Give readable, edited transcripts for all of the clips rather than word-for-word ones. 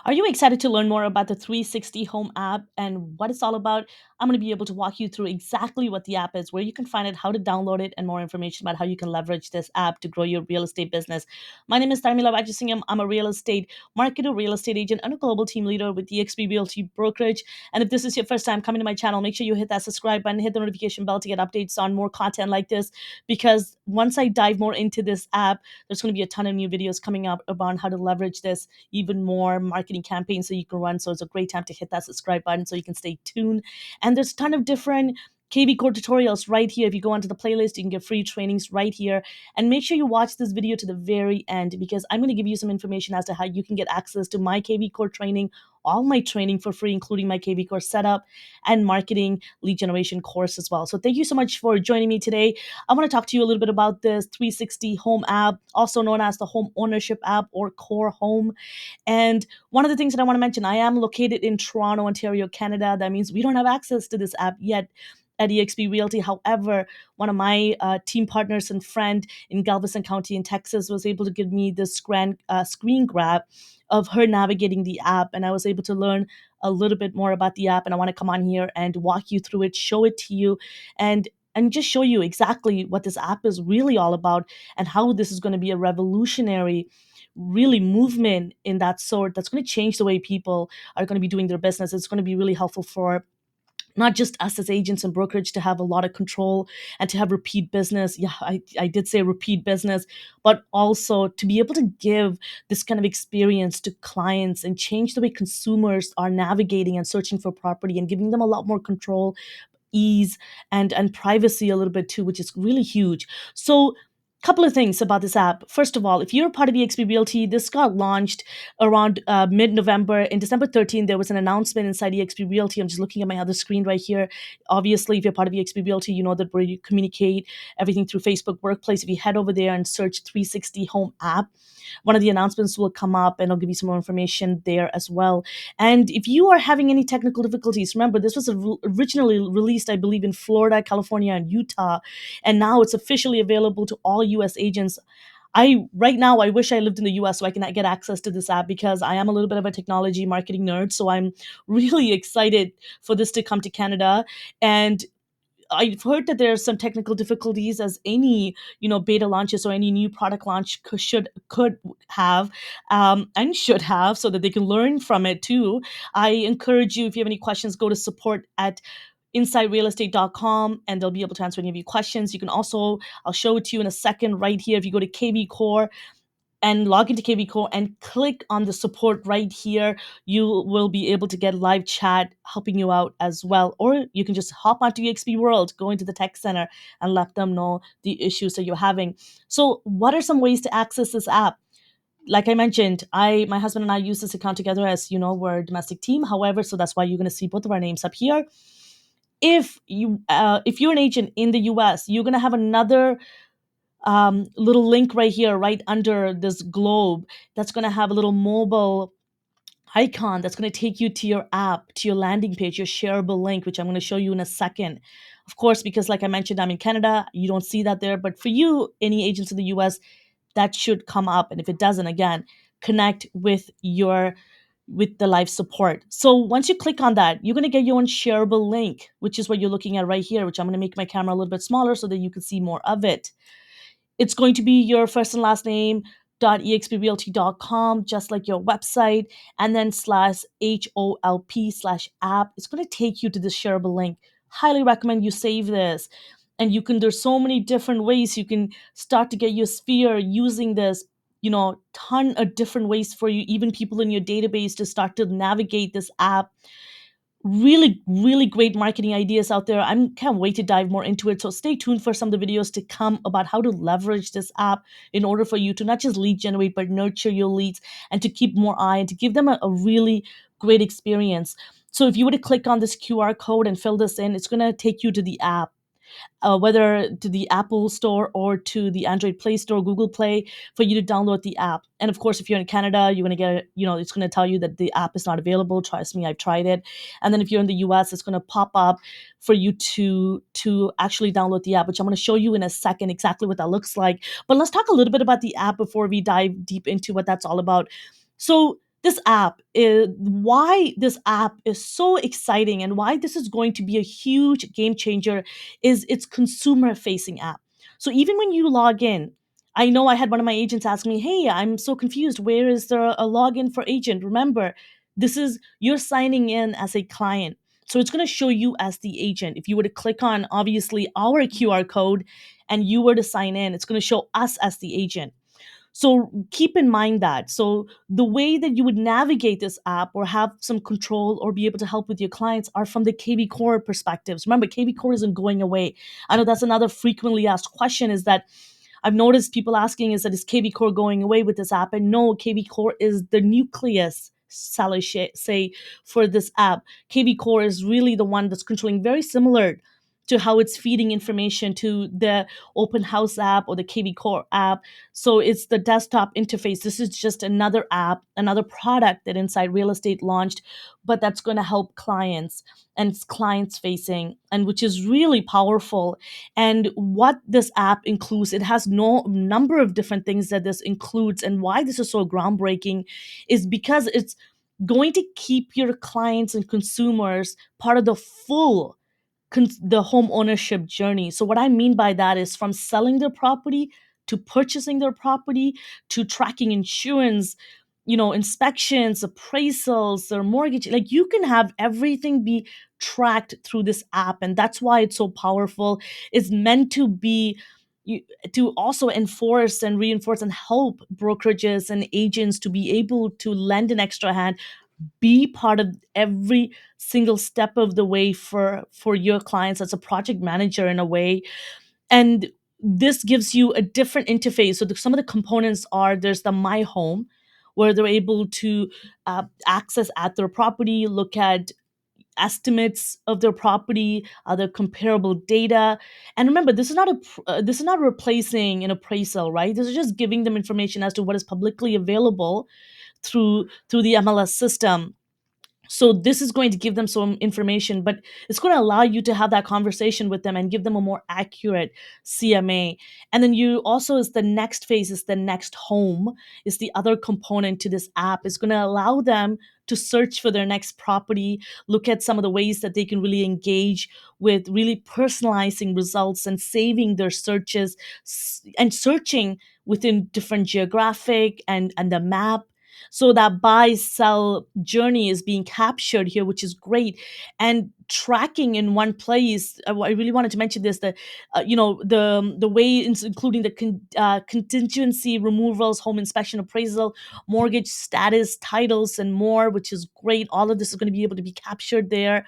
Are you excited to learn more about the 360 Home app and what it's all about? I'm going to be able to walk you through exactly what the app is, where you can find it, how to download it, and more information about how you can leverage this app to grow your real estate business. My name is Tharmila Rajasingam. I'm a real estate marketer, real estate agent, and a global team leader with the eXp Realty brokerage. And if this is your first time coming to my channel, make sure you hit that subscribe button, hit the notification bell to get updates on more content like this. Because once I dive more into this app, there's going to be a ton of new videos coming up about how to leverage this even more marketing campaigns so you can run. So it's a great time to hit that subscribe button so you can stay tuned. And there's a ton of different kvCORE tutorials right here. If you go onto the playlist, you can get free trainings right here. And make sure you watch this video to the very end because I'm going to give you some information as to how you can get access to my kvCORE training, all my training for free, including my kvCORE setup and marketing lead generation course as well. So thank you so much for joining me today. I want to talk to you a little bit about this 360 Home app, also known as the Home Ownership app or Core Home. And one of the things that I want to mention, I am located in Toronto, Ontario, Canada. That means we don't have access to this app yet at eXp Realty. However, one of my team partners and friend in Galveston County in Texas was able to give me this screen grab of her navigating the app, and I was able to learn a little bit more about the app. And I want to come on here and walk you through it, show it to you, and just show you exactly what this app is really all about and how this is going to be a revolutionary really movement in that sort that's going to change the way people are going to be doing their business. It's going to be really helpful for not just us as agents and brokerage to have a lot of control and to have repeat business. Yeah, I did say repeat business, but also to be able to give this kind of experience to clients and change the way consumers are navigating and searching for property and giving them a lot more control, ease, and privacy a little bit too, which is really huge. So couple of things about this app. First of all, if you're part of the eXp Realty, this got launched around mid-November. In December 13th, there was an announcement inside eXp Realty. I'm just looking at my other screen right here. Obviously, if you're part of eXp Realty, you know that where you communicate everything through Facebook Workplace. If you head over there and search 360 Home app, one of the announcements will come up and I'll give you some more information there as well. And if you are having any technical difficulties, remember this was originally released, I believe, in Florida, California, and Utah, and now it's officially available to all US agents. I right now I wish I lived in the US so I can get access to this app because I am a little bit of a technology marketing nerd. So I'm really excited for this to come to Canada. And I've heard that there are some technical difficulties as any beta launches or any new product launch could have and should have, so that they can learn from it too. I encourage you, if you have any questions, go to support at insiderealestate.com and they'll be able to answer any of your questions. You can also, I'll show it to you in a second right here. If you go to kvCORE and log into kvCORE and click on the support right here, you will be able to get live chat helping you out as well. Or you can just hop onto eXp World, go into the tech center and let them know the issues that you're having. So what are some ways to access this app? Like I mentioned, my husband and I use this account together, as you know, we're a domestic team. However, so that's why you're going to see both of our names up here. If you're an agent in the US, you're going to have another little link right here, right under this globe, that's going to have a little mobile icon that's going to take you to your app, to your landing page, your shareable link, which I'm going to show you in a second. Of course, because like I mentioned, I'm in Canada, you don't see that there. But for you, any agents in the US, that should come up. And if it doesn't, again, connect with the live support. So once you click on that, you're going to get your own shareable link, which is what you're looking at right here, which I'm going to make my camera a little bit smaller so that you can see more of it. It's going to be your first and last name .exprealty.com, just like your website, and then /HOLP/app. It's going to take you to this shareable link. Highly recommend you save this. And there's so many different ways you can start to get your sphere using this, ton of different ways for you, even people in your database, to start to navigate this app. Really, really great marketing ideas out there. I can't wait to dive more into it. So stay tuned for some of the videos to come about how to leverage this app in order for you to not just lead generate, but nurture your leads and to keep more eye and to give them a really great experience. So if you were to click on this QR code and fill this in, it's going to take you to the app, whether to the Apple Store or to the Android Play Store, Google Play, for you to download the app. And of course, if you're in Canada, you're going to get, it's going to tell you that the app is not available. Trust me, I've tried it. And then if you're in the US, it's going to pop up for you to actually download the app, which I'm going to show you in a second exactly what that looks like. But let's talk a little bit about the app before we dive deep into what that's all about. So this app is why this app is so exciting and why this is going to be a huge game changer is its consumer facing app. So even when you log in, I know I had one of my agents ask me, "Hey, I'm so confused. Where is there a login for agent?" Remember, this is you're signing in as a client. So it's going to show you as the agent. If you were to click on obviously our QR code and you were to sign in, it's going to show us as the agent. So keep in mind that. So the way that you would navigate this app or have some control or be able to help with your clients are from the kvCORE perspectives. Remember, kvCORE isn't going away. I know that's another frequently asked question is that I've noticed people asking is kvCORE going away with this app? And no, kvCORE is the nucleus, shall I say, for this app. kvCORE is really the one that's controlling very similar to how it's feeding information to the open house app or the kvCORE app. So it's the desktop interface. This is just another app, another product that Inside Real Estate launched, but that's going to help clients and it's clients facing, and which is really powerful. And what this app includes, it has no number of different things that this includes. And why this is so groundbreaking is because it's going to keep your clients and consumers part of the full the home ownership journey. So what I mean by that is from selling their property to purchasing their property to tracking insurance, inspections, appraisals, their mortgage. Like you can have everything be tracked through this app, and that's why it's so powerful. It's meant to be you, to also enforce and reinforce and help brokerages and agents to be able to lend an extra hand, be part of every single step of the way for your clients as a project manager in a way. And this gives you a different interface. So some of the components are there's the my home where they're able to access at their property, look at estimates of their property, other comparable data. And remember, this is not replacing an appraisal, right? This is just giving them information as to what is publicly available through the MLS system. So this is going to give them some information, but it's going to allow you to have that conversation with them and give them a more accurate CMA. And then you also, is the next phase, is the next home, is the other component to this app. It's going to allow them to search for their next property, look at some of the ways that they can really engage with really personalizing results and saving their searches and searching within different geographic and the map. So that buy sell journey is being captured here, which is great. And tracking in one place, I really wanted to mention this, that the way including the contingency removals, home inspection, appraisal, mortgage status, titles, and more, which is great. All of this is going to be able to be captured there.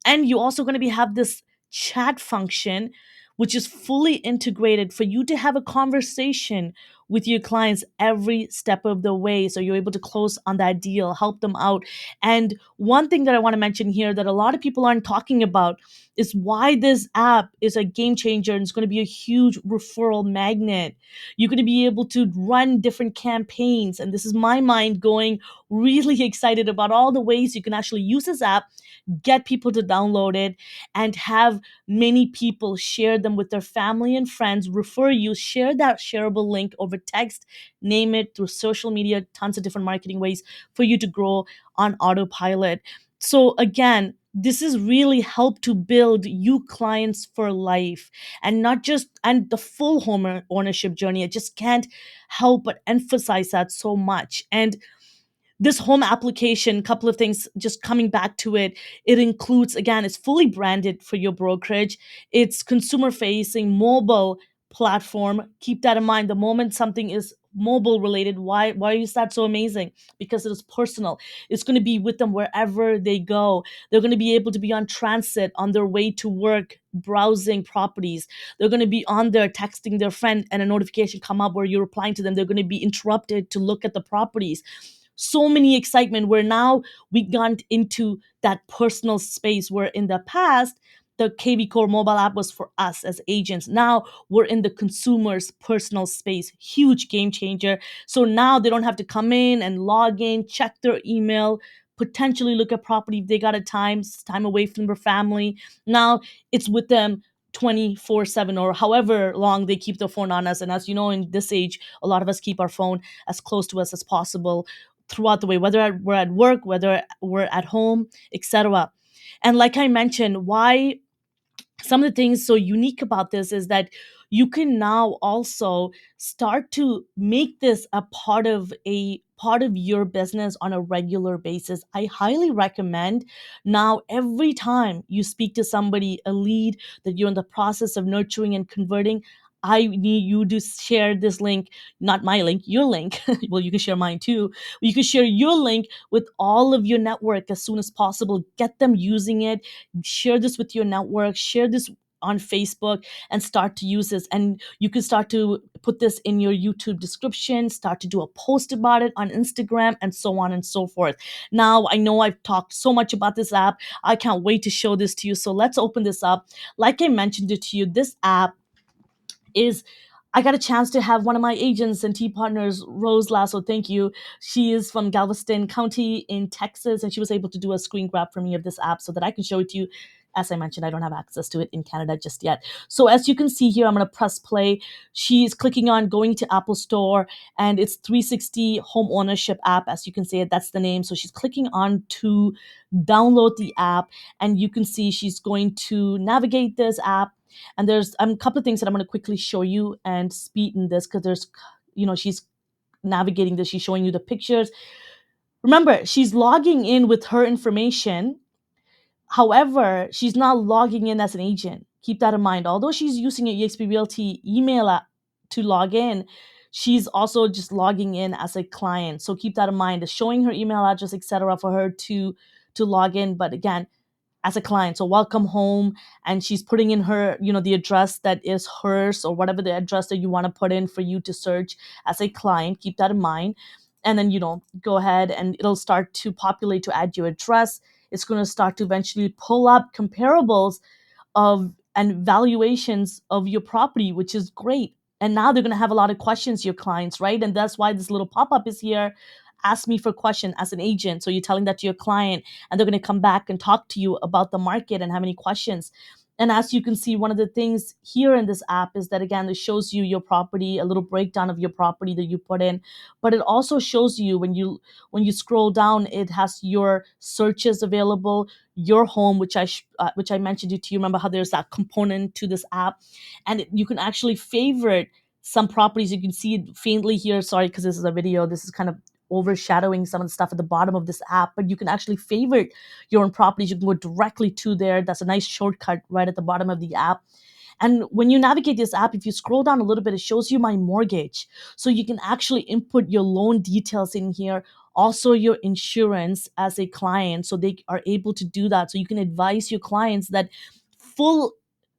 And you also going to be have this chat function which is fully integrated for you to have a conversation with your clients every step of the way, so you're able to close on that deal, help them out. And one thing that I want to mention here that a lot of people aren't talking about is why this app is a game changer and it's going to be a huge referral magnet. You're going to be able to run different campaigns, and this is my mind going really excited about all the ways you can actually use this app, get people to download it, and have many people share them with their family and friends, refer you, share that shareable link over text, name it, through social media, tons of different marketing ways for you to grow on autopilot. So again, this is really help to build you clients for life, and not just and the full home ownership journey. I just can't help but emphasize that so much. And this home application, couple of things just coming back to it, it includes, again, it's fully branded for your brokerage, it's consumer facing, mobile platform. Keep that in mind. The moment something is mobile related, why is that so amazing? Because it is personal. It's going to be with them wherever they go. They're going to be able to be on transit, on their way to work, browsing properties. They're going to be on there texting their friend and a notification come up where you're replying to them. They're going to be interrupted to look at the properties. So many excitement where now we got into that personal space where in the past the kvCORE mobile app was for us as agents. Now we're in the consumer's personal space. Huge game changer. So now they don't have to come in and log in, check their email, potentially look at property if they got a time away from their family. Now it's with them 24/7 or however long they keep their phone on us. And as you know, in this age, a lot of us keep our phone as close to us as possible throughout the way, whether we're at work, whether we're at home, etc. And like I mentioned, why some of the things so unique about this is that you can now also start to make this a part of your business on a regular basis. I highly recommend now every time you speak to somebody, a lead that you're in the process of nurturing and converting, I need you to share this link, not my link, your link. Well, you can share mine too. You can share your link with all of your network as soon as possible. Get them using it. Share this with your network. Share this on Facebook and start to use this. And you can start to put this in your YouTube description, start to do a post about it on Instagram, and so on and so forth. Now, I know I've talked so much about this app. I can't wait to show this to you. So let's open this up. Like I mentioned it to you, this app is I got a chance to have one of my agents and tea partners, Rose Lasso. Thank you. She is from Galveston County in Texas, and she was able to do a screen grab for me of this app so that I can show it to you. As I mentioned, I don't have access to it in Canada just yet. So as you can see here, I'm going to press play. She's clicking on going to Apple Store, and it's 360 Home Ownership app. As you can see, that's the name. So she's clicking on to download the app, and you can see she's going to navigate this app. And there's a couple of things that I'm going to quickly show you and speed in this because she's navigating this. She's showing you the pictures. Remember, she's logging in with her information. However, she's not logging in as an agent. Keep that in mind. Although she's using a eXp Realty email app to log in, she's also just logging in as a client. So keep that in mind. It's showing her email address, etc., for her to log in. But again, as a client. So welcome home. And she's putting in her, the address that is hers or whatever the address that you want to put in for you to search as a client. Keep that in mind. And then, go ahead and it'll start to populate to add your address. It's going to start to eventually pull up comparables of and valuations of your property, which is great. And now they're going to have a lot of questions, your clients, right? And that's why this little pop-up is here. Ask me for a question as an agent. So you're telling that to your client, and they're going to come back and talk to you about the market and have any questions. And as you can see, one of the things here in this app is that, again, it shows you your property, a little breakdown of your property that you put in. But it also shows you when you scroll down, it has your searches available, your home, which I mentioned it to you. Remember how there's that component to this app, and you can actually favorite some properties. You can see it faintly here. Sorry, because this is a video. This is kind of overshadowing some of the stuff at the bottom of this app, but you can actually favorite your own properties. You can go directly to there. That's a nice shortcut right at the bottom of the app. And when you navigate this app, if you scroll down a little bit, it shows you my mortgage. So you can actually input your loan details in here, also your insurance as a client. So they are able to do that. So you can advise your clients that full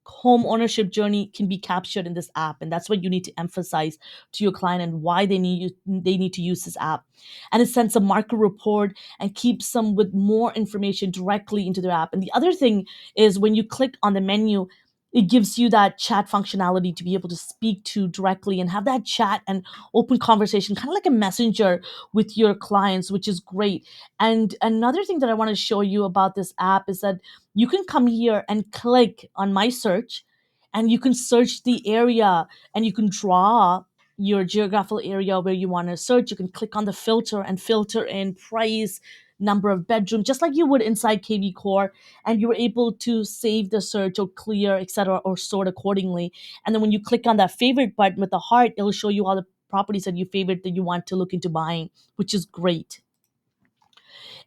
home ownership journey can be captured in this app. And that's what you need to emphasize to your client and why they need to use this app. And it sends a market report and keeps them with more information directly into their app. And the other thing is when you click on the menu, it gives you that chat functionality to be able to speak to directly and have that chat and open conversation, kind of like a messenger with your clients, which is great. And another thing that I want to show you about this app is that you can come here and click on my search, and you can search the area, and you can draw your geographical area where you want to search. You can click on the filter and filter in price, number of bedroom, just like you would inside kvCORE, and you're able to save the search or clear, etc., or sort accordingly. And then when you click on that favorite button with the heart, it'll show you all the properties that you favorite that you want to look into buying, which is great.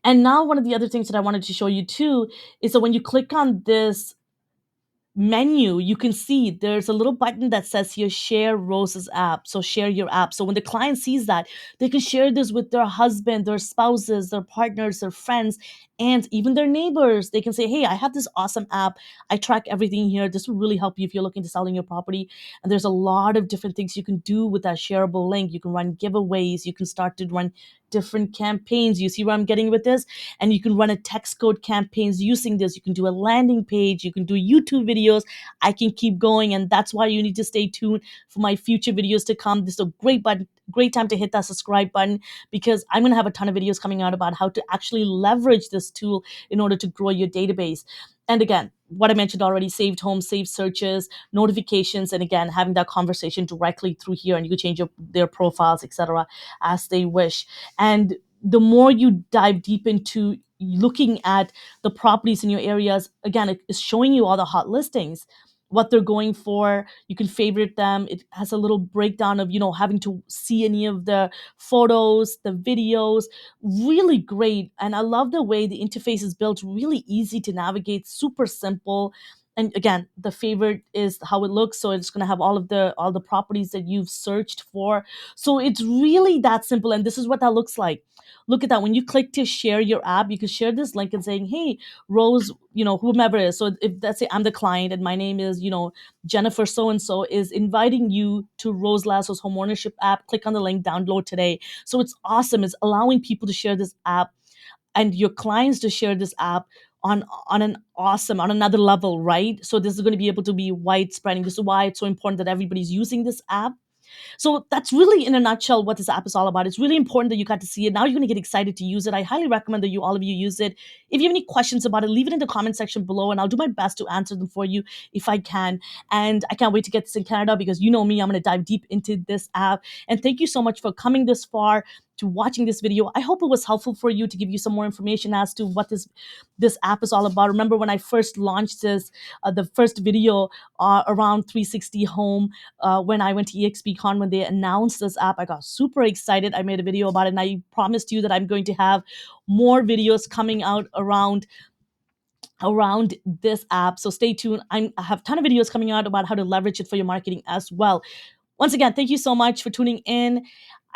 And now one of the other things that I wanted to show you too is that when you click on this menu, you can see there's a little button that says here, share Rose's app. So share your app. So when the client sees that, they can share this with their husband, their spouses, their partners, their friends, and even their neighbors. They can say, hey, I have this awesome app. I track everything here. This will really help you if you're looking to selling your property. And there's a lot of different things you can do with that shareable link. You can run giveaways. You can start to run different campaigns. You see where I'm getting with this? And you can run a text code campaigns using this. You can do a landing page. You can do YouTube videos. I can keep going. And that's why you need to stay tuned for my future videos to come. This is a great time to hit that subscribe button, because I'm going to have a ton of videos coming out about how to actually leverage this tool in order to grow your database. And again, what I mentioned already, saved homes, saved searches, notifications, and again, having that conversation directly through here, and you can change their profiles, etc., as they wish. And the more you dive deep into looking at the properties in your areas, again, it is showing you all the hot listings, what they're going for. You can favorite them. It has a little breakdown of, having to see any of the photos, the videos. Really great. And I love the way the interface is built, really easy to navigate, super simple. And again, the favorite is how it looks, so it's going to have all the properties that you've searched for. So it's really that simple, and this is what that looks like. Look at that. When you click to share your app, you can share this link and saying, hey, Rose, whomever it is. So if, let's say I'm the client and my name is, Jennifer so and so, is inviting you to Rose Lasso's homeownership app. Click on the link, download today. So it's awesome. It's allowing people to share this app and your clients to share this app on another level, right? So this is going to be able to be widespreading. This is why it's so important that everybody's using this app. So that's really, in a nutshell, what this app is all about. It's really important that you got to see it. Now you're going to get excited to use it. I highly recommend that all of you use it. If you have any questions about it, leave it in the comment section below, and I'll do my best to answer them for you if I can. And I can't wait to get this in Canada, because you know me, I'm going to dive deep into this app. And thank you so much for coming this far to watching this video. I hope it was helpful for you, to give you some more information as to what this app is all about. Remember when I first launched this, the first video around 360 Home, when I went to eXp when they announced this app, I got super excited. I made a video about it, and I promised you that I'm going to have more videos coming out around this app. So stay tuned. I have a ton of videos coming out about how to leverage it for your marketing as well. Once again, thank you so much for tuning in.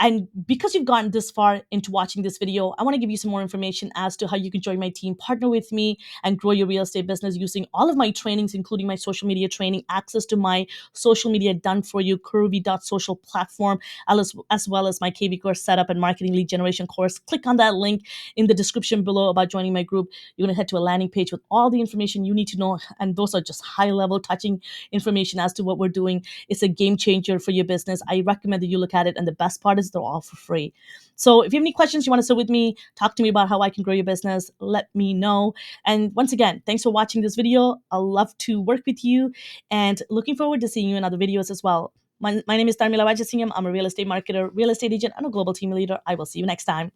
And because you've gotten this far into watching this video, I want to give you some more information as to how you can join my team, partner with me, and grow your real estate business using all of my trainings, including my social media training, access to my social media done for you, curvy.social platform, as well as my kvCORE setup and marketing lead generation course. Click on that link in the description below about joining my group. You're going to head to a landing page with all the information you need to know. And those are just high level, touching information as to what we're doing. It's a game changer for your business. I recommend that you look at it. And the best part is they're all for free. So if you have any questions, you want to sit with me, talk to me about how I can grow your business, let me know. And once again, thanks for watching this video. I'll love to work with you, and looking forward to seeing you in other videos as well. My name is Tharmila Rajasingam. I'm a real estate marketer, real estate agent, and a global team leader. I will see you next time.